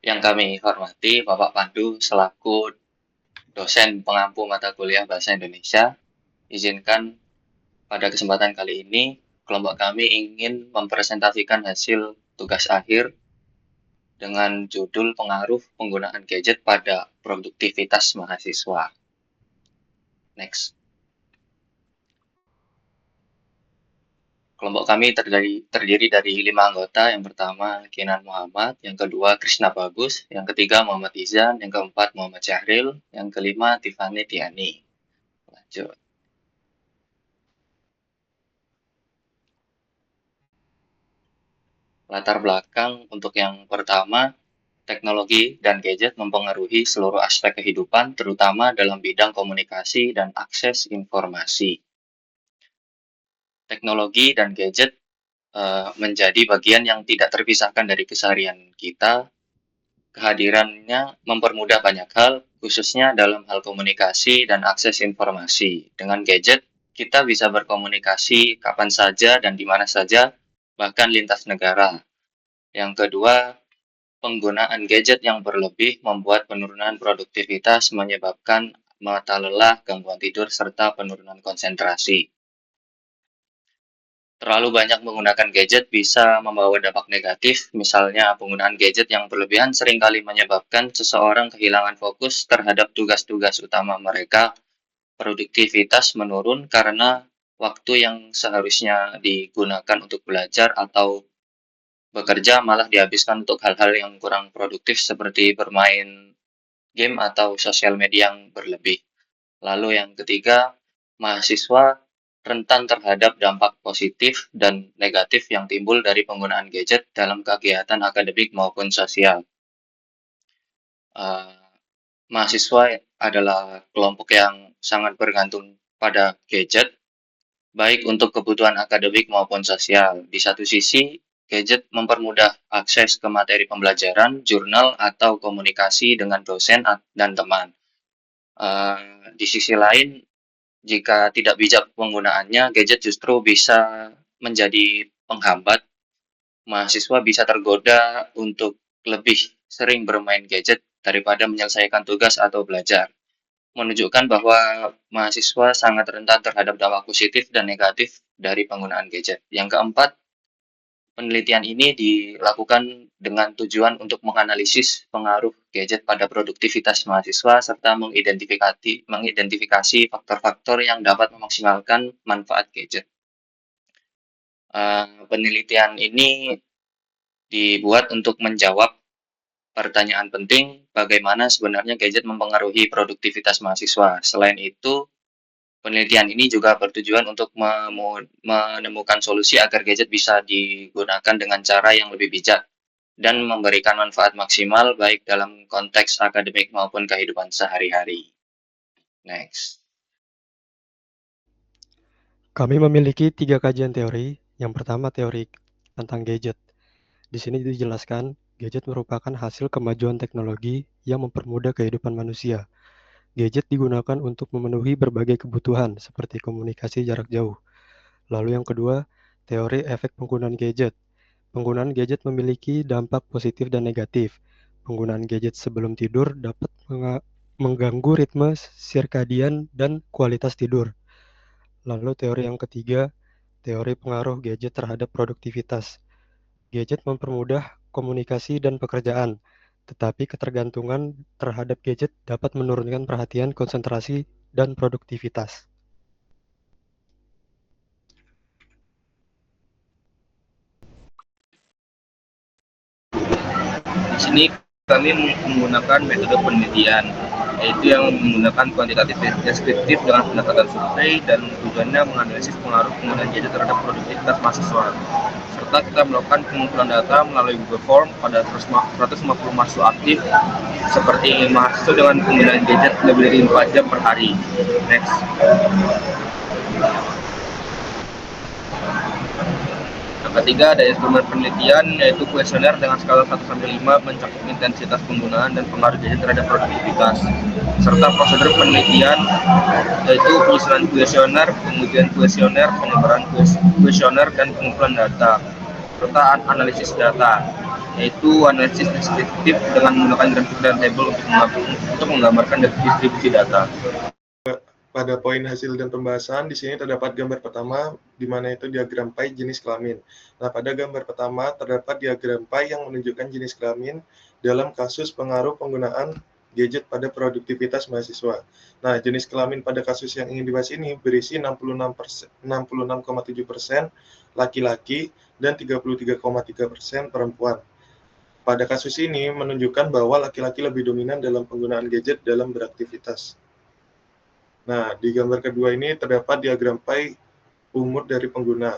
Yang kami hormati Bapak Pandu selaku dosen pengampu mata kuliah Bahasa Indonesia. Izinkan pada kesempatan kali ini kelompok kami ingin mempresentasikan hasil tugas akhir dengan judul pengaruh penggunaan gadget pada produktivitas mahasiswa. Next. Kelompok kami terdiri dari 5 anggota. Yang pertama Kinan Muhammad, yang kedua Krishna Bagus, yang ketiga Muhammad Izan, yang keempat Muhammad Syahril, yang kelima Tiffany Tiani. Lanjut. Latar belakang untuk yang pertama, teknologi dan gadget mempengaruhi seluruh aspek kehidupan, terutama dalam bidang komunikasi dan akses informasi. Teknologi dan gadget menjadi bagian yang tidak terpisahkan dari keseharian kita. Kehadirannya mempermudah banyak hal, khususnya dalam hal komunikasi dan akses informasi. Dengan gadget, kita bisa berkomunikasi kapan saja dan di mana saja, bahkan lintas negara. Yang kedua, penggunaan gadget yang berlebih membuat penurunan produktivitas, menyebabkan mata lelah, gangguan tidur, serta penurunan konsentrasi. Terlalu banyak menggunakan gadget bisa membawa dampak negatif, misalnya penggunaan gadget yang berlebihan seringkali menyebabkan seseorang kehilangan fokus terhadap tugas-tugas utama mereka. Produktivitas menurun karena waktu yang seharusnya digunakan untuk belajar atau bekerja malah dihabiskan untuk hal-hal yang kurang produktif seperti bermain game atau sosial media yang berlebih. Lalu yang ketiga, mahasiswa rentan terhadap dampak positif dan negatif yang timbul dari penggunaan gadget dalam kegiatan akademik maupun sosial. Mahasiswa adalah kelompok yang sangat bergantung pada gadget, baik untuk kebutuhan akademik maupun sosial. Di satu sisi, gadget mempermudah akses ke materi pembelajaran, jurnal, atau komunikasi dengan dosen dan teman. Di sisi lain, jika tidak bijak penggunaannya, gadget justru bisa menjadi penghambat. Mahasiswa bisa tergoda untuk lebih sering bermain gadget daripada menyelesaikan tugas atau belajar. Menunjukkan bahwa mahasiswa sangat rentan terhadap dampak positif dan negatif dari penggunaan gadget. Yang keempat, penelitian ini dilakukan dengan tujuan untuk menganalisis pengaruh gadget pada produktivitas mahasiswa serta mengidentifikasi faktor-faktor yang dapat memaksimalkan manfaat gadget. Penelitian ini dibuat untuk menjawab pertanyaan penting bagaimana sebenarnya gadget mempengaruhi produktivitas mahasiswa. Selain itu, penelitian ini juga bertujuan untuk menemukan solusi agar gadget bisa digunakan dengan cara yang lebih bijak dan memberikan manfaat maksimal baik dalam konteks akademik maupun kehidupan sehari-hari. Next. Kami memiliki 3 kajian teori. Yang pertama, teori tentang gadget. Di sini dijelaskan, gadget merupakan hasil kemajuan teknologi yang mempermudah kehidupan manusia. Gadget digunakan untuk memenuhi berbagai kebutuhan seperti komunikasi jarak jauh. Lalu yang kedua, teori efek penggunaan gadget. Penggunaan gadget memiliki dampak positif dan negatif. Penggunaan gadget sebelum tidur dapat mengganggu ritme sirkadian dan kualitas tidur. Lalu teori yang ketiga, teori pengaruh gadget terhadap produktivitas. Gadget mempermudah komunikasi dan pekerjaan, tetapi ketergantungan terhadap gadget dapat menurunkan perhatian, konsentrasi, dan produktivitas. Di sini kami menggunakan metode penelitian, yaitu yang menggunakan kuantitatif deskriptif dengan pendekatan survei dan tujuannya menganalisis pengaruh penggunaan gadget terhadap produktivitas mahasiswa. Serta kita melakukan pengumpulan data melalui Google Form pada 150 mahasiswa aktif, seperti mahasiswa dengan penggunaan gadget lebih dari 4 jam per hari. Next. Yang ketiga, ada instrumen penelitian, yaitu kuesioner dengan skala 1-5 mencakup intensitas penggunaan dan pengaruh gadget terhadap produktivitas. Serta prosedur penelitian, yaitu penyusunan kuesioner, pengujian kuesioner, penyebaran kuesioner, dan pengumpulan data, serta analisis data. yaitu analisis deskriptif dengan menggunakan grafik dan tabel untuk menggambarkan distribusi data. Pada poin hasil dan pembahasan, di sini terdapat gambar pertama, di mana itu diagram pie jenis kelamin. Nah, pada gambar pertama terdapat diagram pie yang menunjukkan jenis kelamin dalam kasus pengaruh penggunaan gadget pada produktivitas mahasiswa. Nah, jenis kelamin pada kasus yang ingin dibahas ini berisi 66,7% laki-laki dan 33,3% perempuan. Pada kasus ini menunjukkan bahwa laki-laki lebih dominan dalam penggunaan gadget dalam beraktivitas. Nah, di gambar kedua ini terdapat diagram pie umur dari pengguna.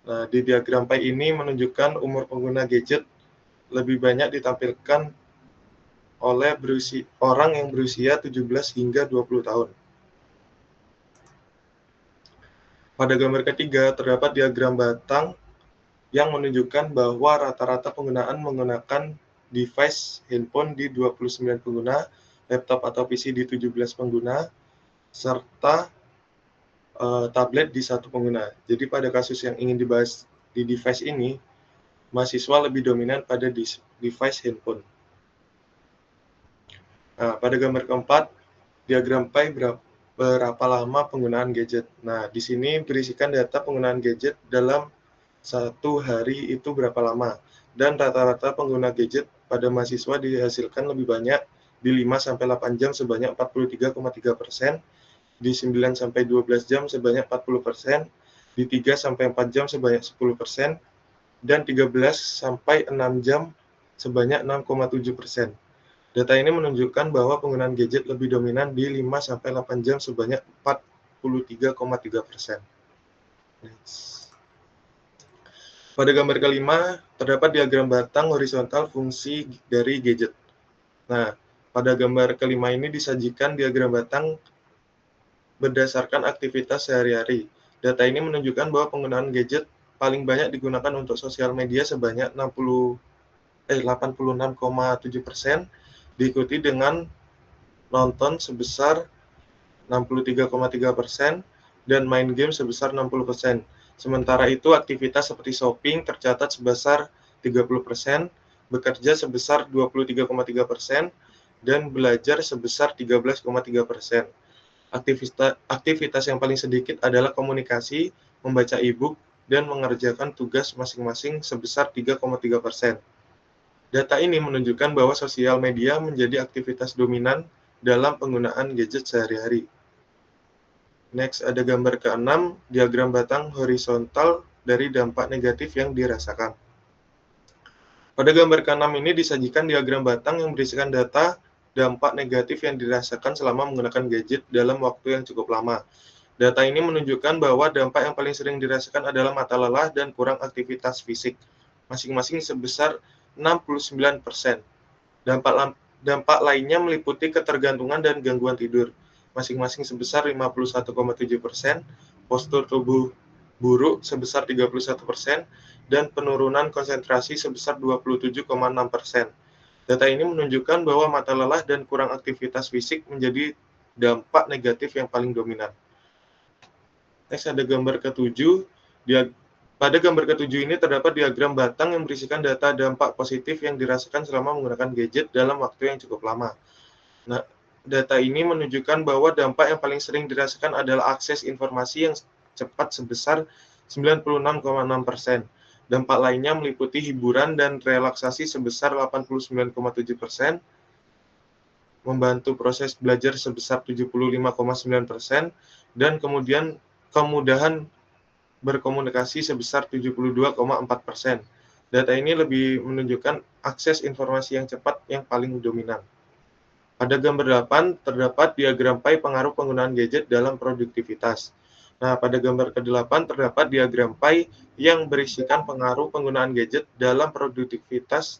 Nah, di diagram pie ini menunjukkan umur pengguna gadget lebih banyak ditampilkan oleh orang yang berusia 17 hingga 20 tahun. Pada gambar ketiga terdapat diagram batang yang menunjukkan bahwa rata-rata penggunaan menggunakan device handphone di 29 pengguna, laptop atau PC di 17 pengguna, serta tablet di satu pengguna. Jadi pada kasus yang ingin dibahas di device ini, mahasiswa lebih dominan pada device handphone. Nah, pada gambar keempat, diagram pie berapa lama penggunaan gadget. Nah, di sini berisikan data penggunaan gadget dalam satu hari itu berapa lama. Dan rata-rata pengguna gadget pada mahasiswa dihasilkan lebih banyak di 5-8 jam sebanyak 43,3%, di 9-12 jam sebanyak 40%, di 3-4 jam sebanyak 10%, dan 13-6 jam sebanyak 6,7%. Data ini menunjukkan bahwa penggunaan gadget lebih dominan di 5-8 jam sebanyak 43,3%. Pada gambar kelima, terdapat diagram batang horizontal fungsi dari gadget. Nah, pada gambar kelima ini disajikan diagram batang berdasarkan aktivitas sehari-hari. Data ini menunjukkan bahwa penggunaan gadget paling banyak digunakan untuk sosial media sebanyak 86,7%, diikuti dengan nonton sebesar 63,3%, dan main game sebesar 60%. Sementara itu, aktivitas seperti shopping tercatat sebesar 30%, bekerja sebesar 23,3%, dan belajar sebesar 13,3%. Aktivitas yang paling sedikit adalah komunikasi, membaca e-book, dan mengerjakan tugas masing-masing sebesar 3,3%. Data ini menunjukkan bahwa sosial media menjadi aktivitas dominan dalam penggunaan gadget sehari-hari. Next, ada gambar ke-6, diagram batang horizontal dari dampak negatif yang dirasakan. Pada gambar ke-6 ini disajikan diagram batang yang berisikan data dampak negatif yang dirasakan selama menggunakan gadget dalam waktu yang cukup lama. Data ini menunjukkan bahwa dampak yang paling sering dirasakan adalah mata lelah dan kurang aktivitas fisik, masing-masing sebesar 69%. Dampak lainnya meliputi ketergantungan dan gangguan tidur, masing-masing sebesar 51,7%, postur tubuh buruk sebesar 31%, dan penurunan konsentrasi sebesar 27,6%. Data ini menunjukkan bahwa mata lelah dan kurang aktivitas fisik menjadi dampak negatif yang paling dominan. Next, ada gambar ke-7. Pada gambar ke-7 ini terdapat diagram batang yang berisikan data dampak positif yang dirasakan selama menggunakan gadget dalam waktu yang cukup lama. Nah, data ini menunjukkan bahwa dampak yang paling sering dirasakan adalah akses informasi yang cepat sebesar 96,6%. Dampak lainnya meliputi hiburan dan relaksasi sebesar 89,7%, membantu proses belajar sebesar 75,9%, dan kemudian kemudahan berkomunikasi sebesar 72,4%. Data ini lebih menunjukkan akses informasi yang cepat yang paling dominan. Pada gambar 8 terdapat diagram pie pengaruh penggunaan gadget dalam produktivitas. Nah, pada gambar ke-8 terdapat diagram pie yang berisikan pengaruh penggunaan gadget dalam produktivitas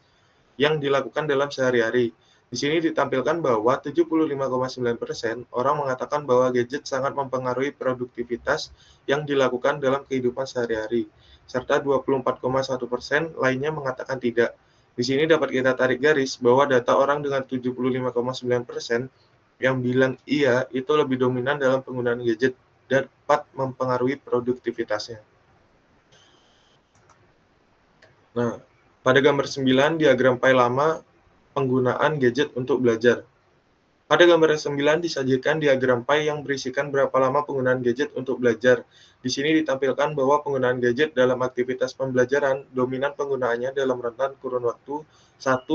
yang dilakukan dalam sehari-hari. Di sini ditampilkan bahwa 75,9% orang mengatakan bahwa gadget sangat mempengaruhi produktivitas yang dilakukan dalam kehidupan sehari-hari, serta 24,1% lainnya mengatakan tidak. Di sini dapat kita tarik garis bahwa data orang dengan 75,9% yang bilang iya itu lebih dominan dalam penggunaan gadget dapat mempengaruhi produktivitasnya. Nah, Pada gambar 9, diagram pie lama penggunaan gadget untuk belajar. Pada gambar 9 disajikan diagram pie yang berisikan berapa lama penggunaan gadget untuk belajar. Di sini ditampilkan bahwa penggunaan gadget dalam aktivitas pembelajaran dominan penggunaannya dalam rentan kurun waktu 1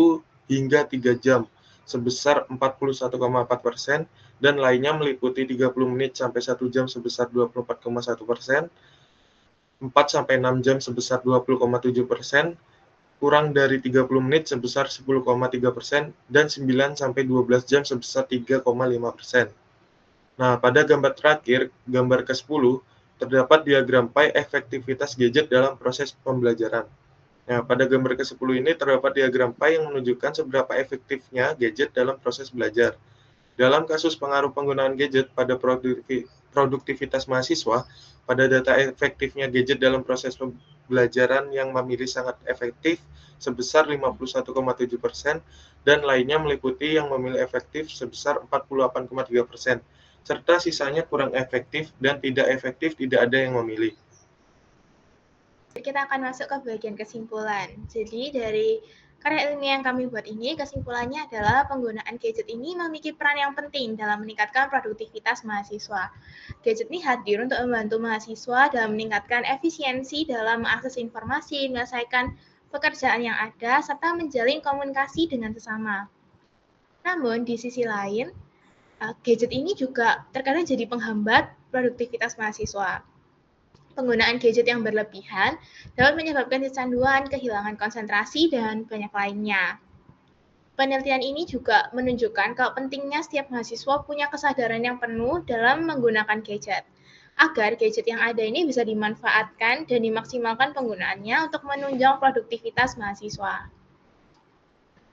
hingga 3 jam sebesar 41,4% dan lainnya meliputi 30 menit sampai 1 jam sebesar 24,1%, 4 sampai 6 jam sebesar 20,7%, kurang dari 30 menit sebesar 10,3%, dan 9 sampai 12 jam sebesar 3,5%. Nah, pada gambar terakhir, gambar ke-10, terdapat diagram pie efektivitas gadget dalam proses pembelajaran. Nah, pada gambar ke-10 ini terdapat diagram pie yang menunjukkan seberapa efektifnya gadget dalam proses belajar. Dalam kasus pengaruh penggunaan gadget pada produktivitas mahasiswa, pada data efektifnya gadget dalam proses pembelajaran yang memilih sangat efektif sebesar 51,7% dan lainnya meliputi yang memilih efektif sebesar 48,3%, serta sisanya kurang efektif dan tidak efektif tidak ada yang memilih. Kita akan masuk ke bagian kesimpulan. Jadi dari karya ilmiah yang kami buat ini, kesimpulannya adalah penggunaan gadget ini memiliki peran yang penting dalam meningkatkan produktivitas mahasiswa. Gadget ini hadir untuk membantu mahasiswa dalam meningkatkan efisiensi dalam mengakses informasi, menyelesaikan pekerjaan yang ada, serta menjalin komunikasi dengan sesama. Namun, di sisi lain, gadget ini juga terkadang jadi penghambat produktivitas mahasiswa. Penggunaan gadget yang berlebihan dapat menyebabkan kecanduan, kehilangan konsentrasi, dan banyak lainnya. Penelitian ini juga menunjukkan kalau pentingnya setiap mahasiswa punya kesadaran yang penuh dalam menggunakan gadget, agar gadget yang ada ini bisa dimanfaatkan dan dimaksimalkan penggunaannya untuk menunjang produktivitas mahasiswa.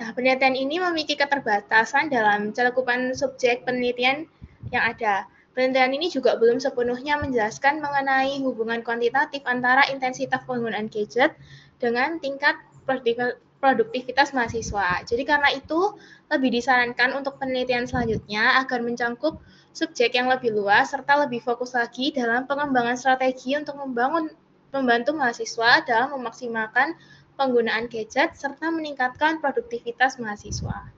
Nah, penelitian ini memiliki keterbatasan dalam cakupan subjek penelitian yang ada. Penelitian ini juga belum sepenuhnya menjelaskan mengenai hubungan kuantitatif antara intensitas penggunaan gadget dengan tingkat produktivitas mahasiswa. Jadi karena itu, lebih disarankan untuk penelitian selanjutnya agar mencangkup subjek yang lebih luas serta lebih fokus lagi dalam pengembangan strategi untuk membantu mahasiswa dalam memaksimalkan penggunaan gadget serta meningkatkan produktivitas mahasiswa.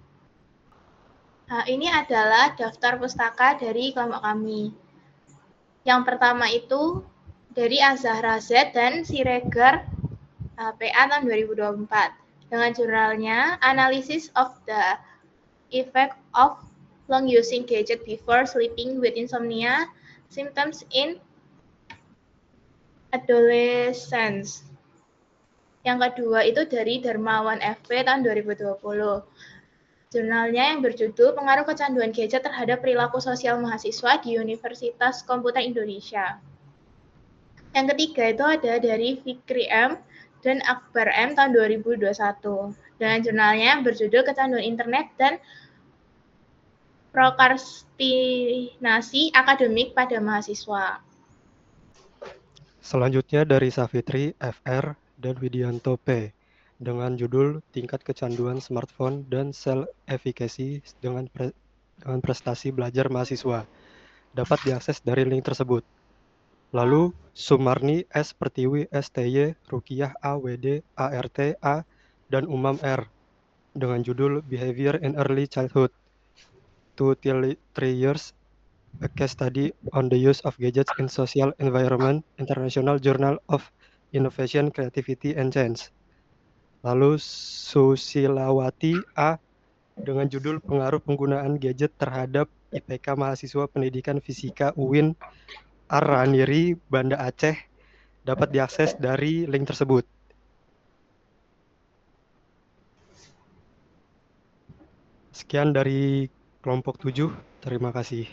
Nah, ini adalah daftar pustaka dari kelompok kami. Yang pertama itu dari Azahra Z dan Siregar PA tahun 2024 dengan jurnalnya Analysis of the Effect of Long Using Gadget Before Sleeping with Insomnia Symptoms in Adolescents. Yang kedua itu dari Darmawan FP tahun 2020. Jurnalnya yang berjudul Pengaruh Kecanduan Gadget Terhadap Perilaku Sosial Mahasiswa di Universitas Komputer Indonesia. Yang ketiga itu ada dari Fikri M dan Akbar M tahun 2021. Dengan jurnalnya yang berjudul Kecanduan Internet dan Prokrastinasi Akademik pada Mahasiswa. Selanjutnya dari Safitri FR dan Widianto P dengan judul Tingkat Kecanduan Smartphone dan Sel Efficacy dengan prestasi belajar mahasiswa. Dapat diakses dari link tersebut. Lalu Sumarni S Pertiwi STY, Rukiah A WD ART A dan Umam R dengan judul Behavior in Early Childhood 2 till 3 years, a case study on the use of gadgets in social environment, International Journal of Innovation, Creativity and Change. Lalu Susilawati A dengan judul Pengaruh Penggunaan Gadget Terhadap IPK Mahasiswa Pendidikan Fisika UIN Ar-Raniri, Banda Aceh, dapat diakses dari link tersebut. Sekian dari kelompok 7, terima kasih.